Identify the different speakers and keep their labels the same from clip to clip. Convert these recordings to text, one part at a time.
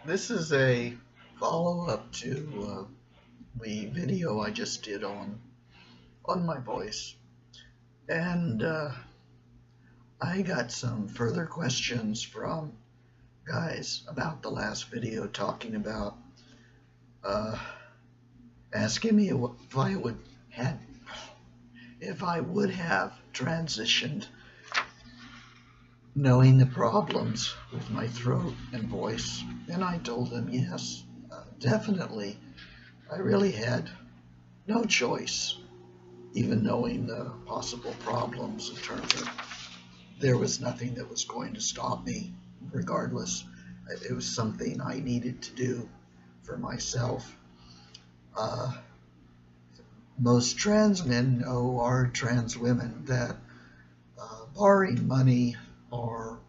Speaker 1: This is a follow-up to the video I just did on my voice, and I got some further questions from guys about the last video, talking about asking me if I would have transitioned, knowing the problems with my throat and voice. And I told them yes, definitely. I really had no choice, even knowing the possible problems in terms of there was nothing that was going to stop me regardless. It was something I needed to do for myself. Most trans men know, or trans women, that barring money or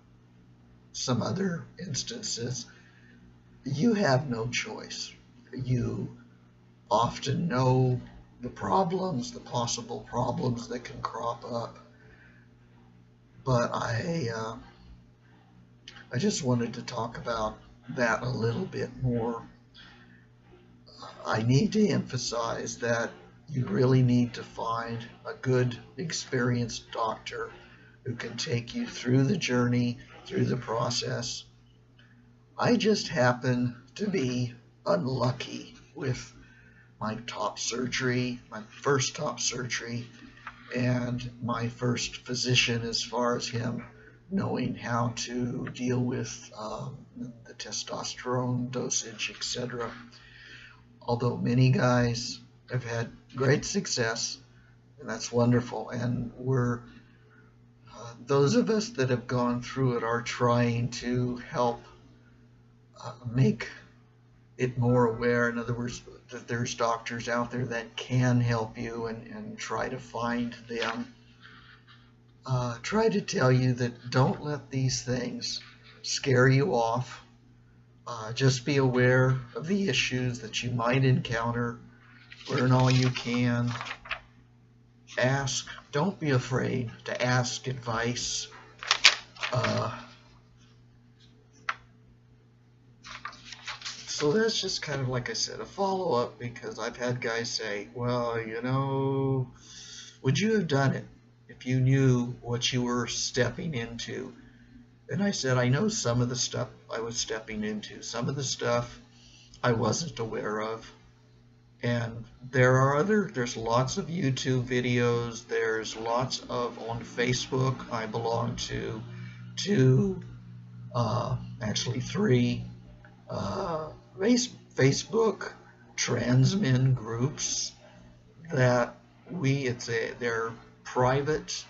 Speaker 1: some other instances, you have no choice. You often know the problems, the possible problems that can crop up. But I just wanted to talk about that a little bit more. I need to emphasize that you really need to find a good, experienced doctor who can take you through the journey, through the process. I just happen to be unlucky with my top surgery, my first top surgery, and my first physician, as far as him knowing how to deal with the testosterone dosage, etc. Although many guys have had great success, and that's wonderful, and those of us that have gone through it are trying to help make it more aware. In other words, that there's doctors out there that can help you, and try to find them. Try to tell you that don't let these things scare you off. Just be aware of the issues that you might encounter. Learn all you can. Ask. Don't be afraid to ask advice. So that's just kind of, like I said, a follow-up, because I've had guys say, well, would you have done it if you knew what you were stepping into? And I said, I know some of the stuff I was stepping into, some of the stuff I wasn't aware of. And there's lots of YouTube videos, there's lots of, on Facebook, I belong to actually 3 Facebook trans men groups that they're private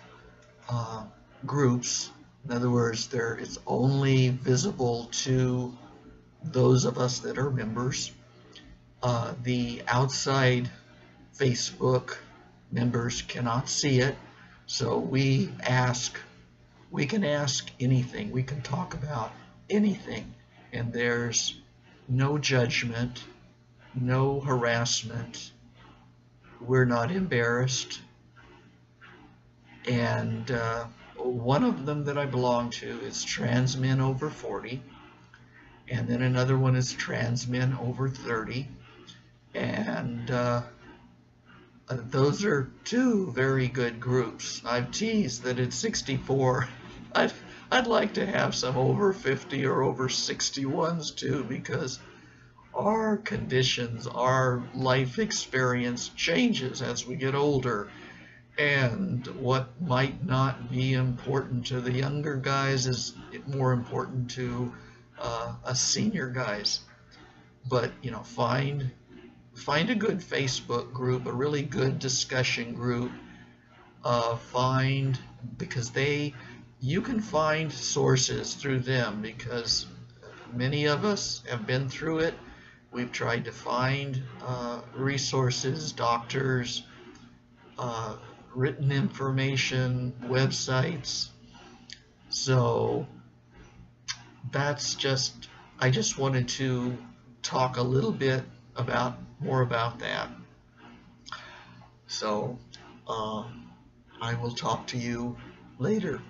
Speaker 1: groups. In other words, it's only visible to those of us that are members. The outside Facebook members cannot see it, so we can ask anything, we can talk about anything, and there's no judgment, no harassment. We're not embarrassed. And one of them that I belong to is trans men over 40, and then another one is trans men over 30, and those are 2 very good groups. I've teased that at 64, I'd like to have some over 50 or over 61s too, because our conditions, our life experience changes as we get older, and what might not be important to the younger guys is more important to us senior guys. But find a good Facebook group, a really good discussion group. Because you can find sources through them, because many of us have been through it. We've tried to find resources, doctors, written information, websites. So I just wanted to talk a little bit more about that. So I will talk to you later.